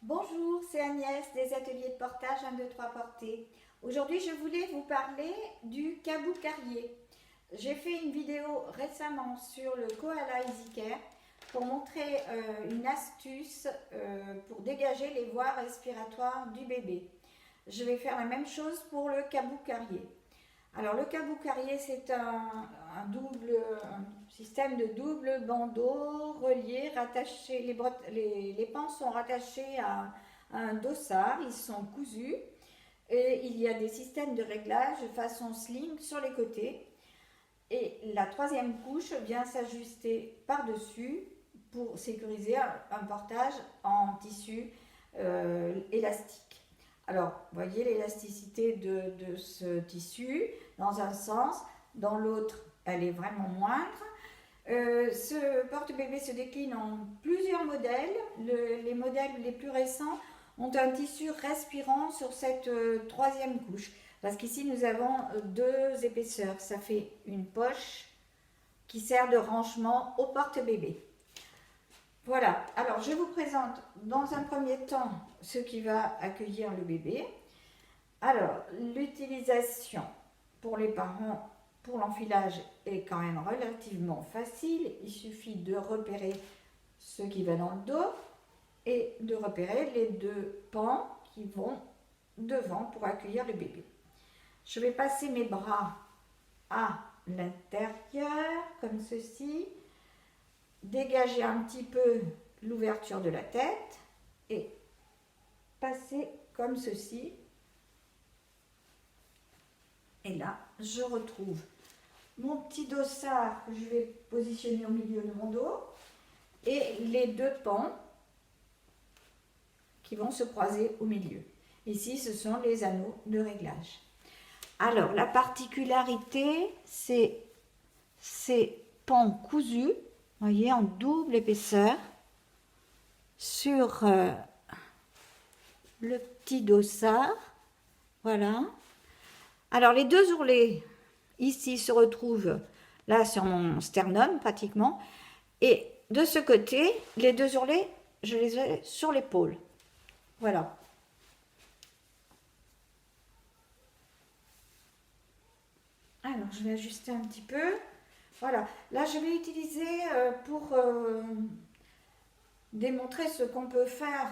Bonjour, c'est Agnès des ateliers de portage 1, 2, 3 portées. Aujourd'hui, je voulais vous parler du cabou carrier. J'ai fait une vidéo récemment sur le Koala EasyCare pour montrer une astuce pour dégager les voies respiratoires du bébé. Je vais faire la même chose pour le cabou carrier. Alors le cabou carrier, c'est un système de double bandeau relié, rattaché, les pans sont rattachés à un dossard, ils sont cousus et il y a des systèmes de réglage de façon sling sur les côtés. Et la troisième couche vient s'ajuster par-dessus pour sécuriser un portage en tissu élastique. Alors, vous voyez l'élasticité de ce tissu dans un sens, dans l'autre, elle est vraiment moindre. Ce porte-bébé se décline en plusieurs modèles. Les modèles les plus récents ont un tissu respirant sur cette troisième couche. Parce qu'ici, nous avons deux épaisseurs. Ça fait une poche qui sert de rangement au porte-bébé. Voilà, alors je vous présente dans un premier temps ce qui va accueillir le bébé. Alors, l'utilisation pour les parents, pour l'enfilage, est quand même relativement facile. Il suffit de repérer ce qui va dans le dos et de repérer les deux pans qui vont devant pour accueillir le bébé. Je vais passer mes bras à l'intérieur, comme ceci, dégager un petit peu l'ouverture de la tête et passer comme ceci. Et là, je retrouve mon petit dossard que je vais positionner au milieu de mon dos et les deux pans qui vont se croiser au milieu. Ici, ce sont les anneaux de réglage. Alors, la particularité, c'est ces pans cousus, vous voyez, en double épaisseur, sur le petit dossard. Voilà. Alors, les deux ourlets, ici, se retrouvent là sur mon sternum, pratiquement. Et de ce côté, les deux ourlets, je les ai sur l'épaule. Voilà. Alors, je vais ajuster un petit peu. Voilà. Là, je vais utiliser pour démontrer ce qu'on peut faire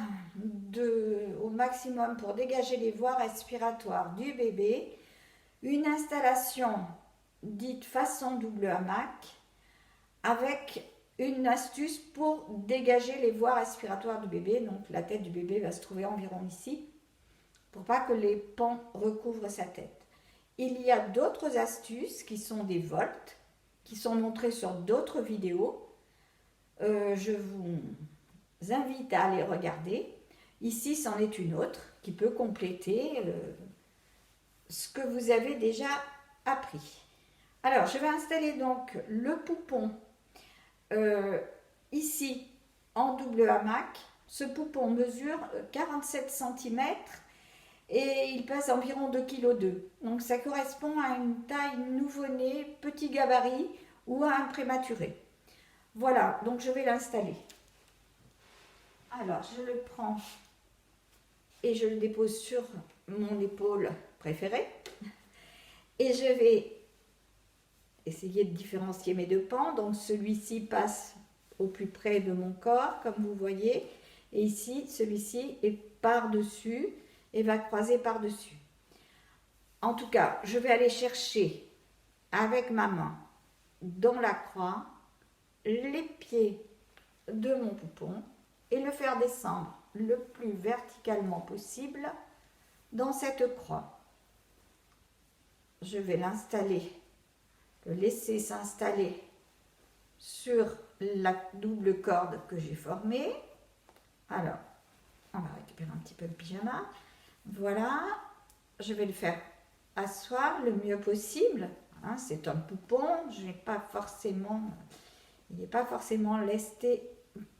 au maximum pour dégager les voies respiratoires du bébé, une installation dite façon double hamac avec une astuce pour dégager les voies respiratoires du bébé. Donc la tête du bébé va se trouver environ ici pour pas que les pans recouvrent sa tête. Il y a d'autres astuces qui sont des volts, qui sont montrées sur d'autres vidéos. Je vous invite à aller regarder. Ici, c'en est une autre qui peut compléter ce que vous avez déjà appris. Alors, je vais installer donc le poupon ici en double hamac. Ce poupon mesure 47 cm et il pèse environ 2,2 kg. Donc, ça correspond à une taille nouveau-né, petit gabarit ou à un prématuré. Voilà, donc je vais l'installer. Alors, je le prends et je le dépose sur mon épaule préférée. Et je vais essayer de différencier mes deux pans. Donc, celui-ci passe au plus près de mon corps, comme vous voyez. Et ici, celui-ci est par-dessus et va croiser par-dessus. En tout cas, je vais aller chercher avec ma main dans la croix les pieds de mon poupon et le faire descendre le plus verticalement possible dans cette croix. Je vais l'installer, le laisser s'installer sur la double corde que j'ai formée. Alors, on va récupérer un petit peu le pyjama. Voilà, je vais le faire asseoir le mieux possible. Hein, c'est un poupon, il n'est pas forcément lesté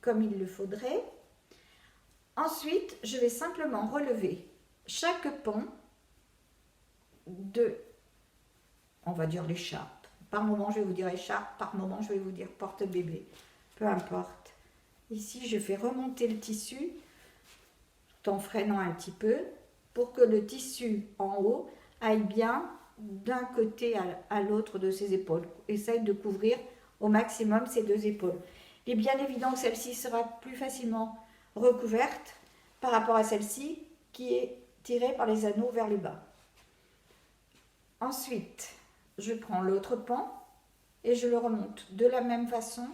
comme il le faudrait. Ensuite, je vais simplement relever chaque pan de, on va dire l'écharpe. Par moment, je vais vous dire écharpe, par moment, je vais vous dire porte-bébé. Peu importe. Ici, je fais remonter le tissu en freinant un petit peu pour que le tissu en haut aille bien d'un côté à l'autre de ses épaules. Essaye de couvrir au maximum ses deux épaules. Il est bien évident que celle-ci sera plus facilement recouverte par rapport à celle-ci qui est tirée par les anneaux vers le bas. Ensuite, je prends l'autre pan et je le remonte de la même façon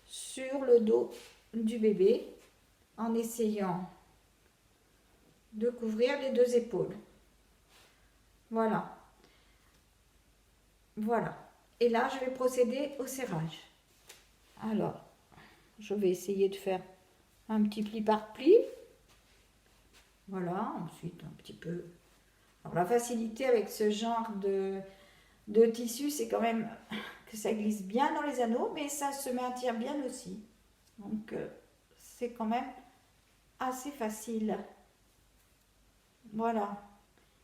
sur le dos du bébé en essayant de couvrir les deux épaules. Voilà. Voilà. Et là, je vais procéder au serrage. Alors, je vais essayer de faire un petit pli par pli. Voilà, ensuite un petit peu. Alors, la facilité avec ce genre de tissu, c'est quand même que ça glisse bien dans les anneaux, mais ça se maintient bien aussi. Donc, c'est quand même assez facile. Voilà.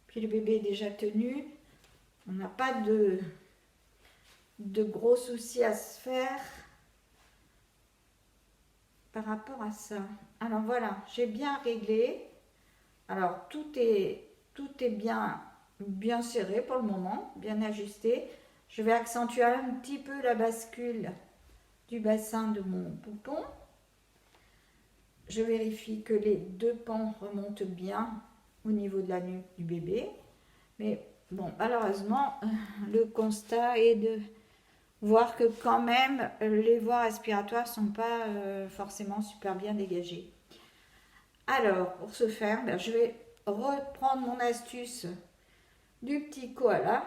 Puis le bébé est déjà tenu. On n'a pas de gros soucis à se faire par rapport à ça. Alors voilà, j'ai bien réglé. Alors tout est bien serré pour le moment, bien ajusté. Je vais accentuer un petit peu la bascule du bassin de mon poupon. Je vérifie que les deux pans remontent bien au niveau de la nuque du bébé. Mais bon, malheureusement, le constat est de voir que quand même, les voies respiratoires ne sont pas forcément super bien dégagées. Alors, pour ce faire, je vais reprendre mon astuce du petit koala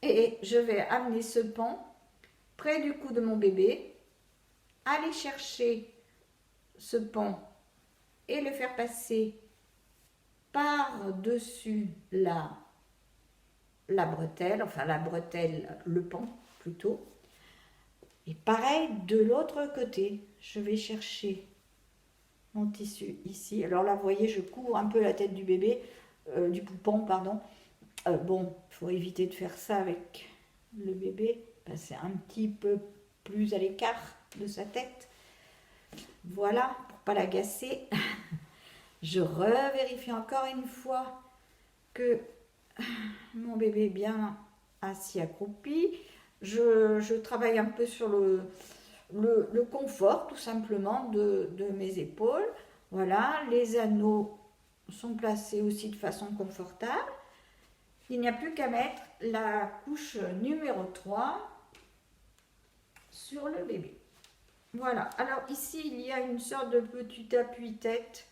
et je vais amener ce pan près du cou de mon bébé, aller chercher ce pan et le faire passer par-dessus la bretelle, enfin la bretelle, le pan plutôt. Et pareil de l'autre côté, je vais chercher mon tissu ici. Alors là, vous voyez, je couvre un peu la tête du bébé, du poupon, pardon. Bon, il faut éviter de faire ça avec le bébé, passer un petit peu plus à l'écart de sa tête. Voilà, pour pas l'agacer. Je revérifie encore une fois que mon bébé est bien assis accroupi. Je travaille un peu sur le confort tout simplement de mes épaules. Voilà, les anneaux sont placés aussi de façon confortable. Il n'y a plus qu'à mettre la couche numéro 3 sur le bébé. Voilà, alors ici il y a une sorte de petit appui-tête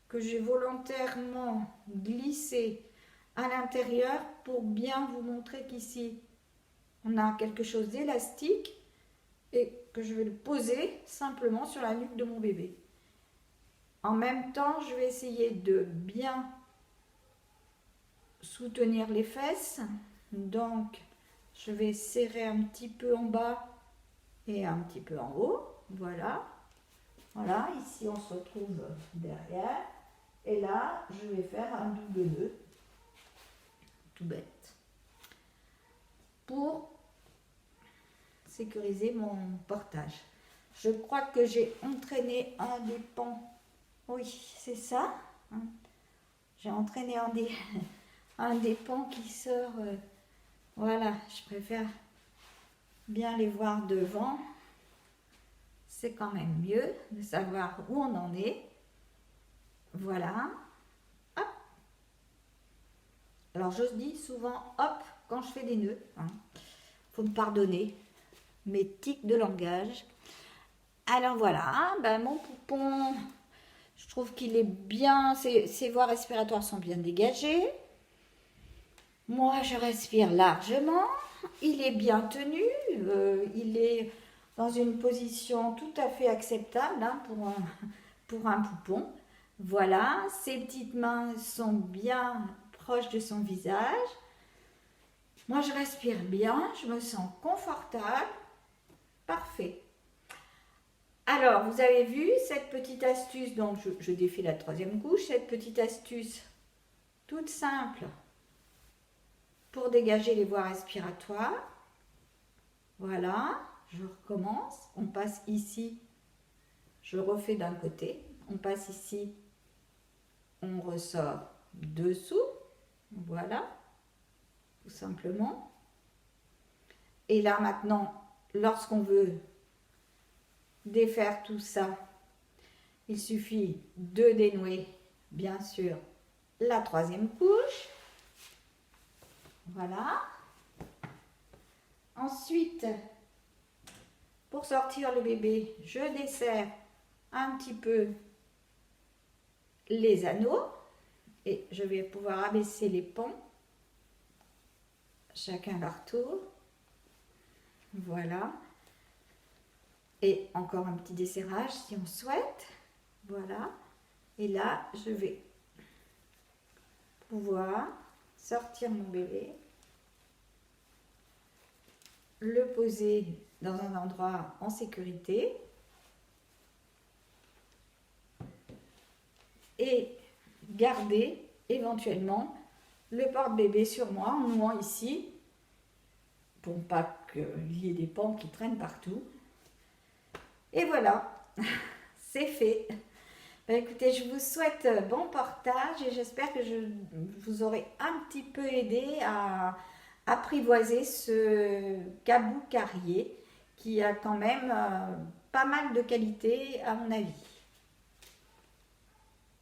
que j'ai volontairement glissé à l'intérieur pour bien vous montrer qu'ici on a quelque chose d'élastique et que je vais le poser simplement sur la nuque de mon bébé. En même temps, je vais essayer de bien soutenir les fesses. Donc, je vais serrer un petit peu en bas et un petit peu en haut. Voilà. Voilà, ici on se retrouve derrière. Et là, je vais faire un double nœud. Tout bête. Pour sécuriser mon portage. Je crois que j'ai entraîné un des pans. Oui, c'est ça. J'ai entraîné un des pans qui sort. Voilà, je préfère bien les voir devant. C'est quand même mieux de savoir où on en est. Voilà. Hop. Alors, je dis souvent hop quand je fais des nœuds. Faut me pardonner mes tics de langage. Alors voilà, mon poupon, je trouve qu'il est bien, ses voies respiratoires sont bien dégagées. Moi, je respire largement. Il est bien tenu. Il est dans une position tout à fait acceptable pour un poupon. Voilà, ses petites mains sont bien proches de son visage. Moi, je respire bien, je me sens confortable. Parfait. Alors, vous avez vu cette petite astuce, donc je défais la troisième couche, cette petite astuce toute simple pour dégager les voies respiratoires. Voilà, je recommence. On passe ici, je refais d'un côté. On passe ici, on ressort dessous, voilà, tout simplement. Et là maintenant, lorsqu'on veut défaire tout ça, il suffit de dénouer, bien sûr, la troisième couche. Voilà. Ensuite, pour sortir le bébé, je desserre un petit peu les anneaux et je vais pouvoir abaisser les ponts, chacun leur tour. Voilà. Et encore un petit desserrage si on souhaite. Voilà. Et là, je vais pouvoir sortir mon bébé, le poser dans un endroit en sécurité et garder éventuellement le porte-bébé sur moi en nouant ici pour pas qu'il y ait des pans qui traînent partout. Et voilà, c'est fait. Ben écoutez, je vous souhaite bon portage et j'espère que je vous aurai un petit peu aidé à apprivoiser ce cabou carrier qui a quand même pas mal de qualité à mon avis.